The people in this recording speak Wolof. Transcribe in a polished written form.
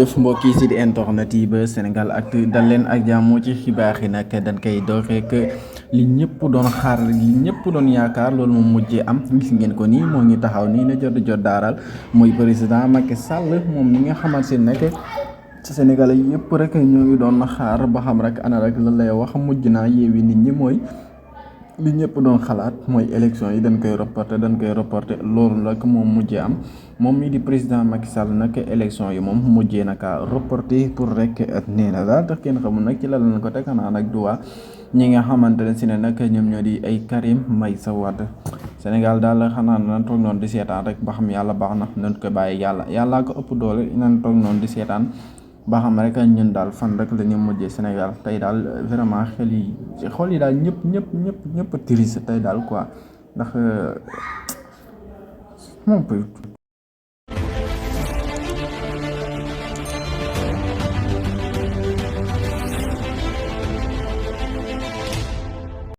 jëf mbokk yi di internet yi ba Sénégalactu dal leen ak jàmm ci xibaar yi nag dañ koy door rek li ñëpp doon xaar li ñëpp doon yaakaar loolu moom mujjee am gis ngeen ko nii moo ngi taxaw nii na jot daaral mooy président Macky Sall moom mi nga xamante ne nag ci Sénégal yëpp rek ñoo ngi doon xaar ba xam rek ana rek lan lay wax mujj naa yeewi nit ñi mooy li ñëpp doon xalaat mooy élection yi dañ koy reporter loolu nag moom mujjee am moom mii di président Macky Sall nag élection yi moom mujjee naka reporter pour rek nee na daal tax kenn xamul nag ci la lañ ko teg xanaa nag du waa ñi nga xamante ne si ne nag ñoom ñoo di ay Karim Meïssa Wade Sénégal daal xanaa nan toog noonu di seetaan rek ba xam yàlla baax na nañ ko bàyyi yàllaa ko ëpp doole nan toog noonu di seetaan ba xam rek ñun daal fan rek la ñu mujjee Sénégal tey daal vraiment xool yi daal ñëpp triste tey daal quoi ndax moom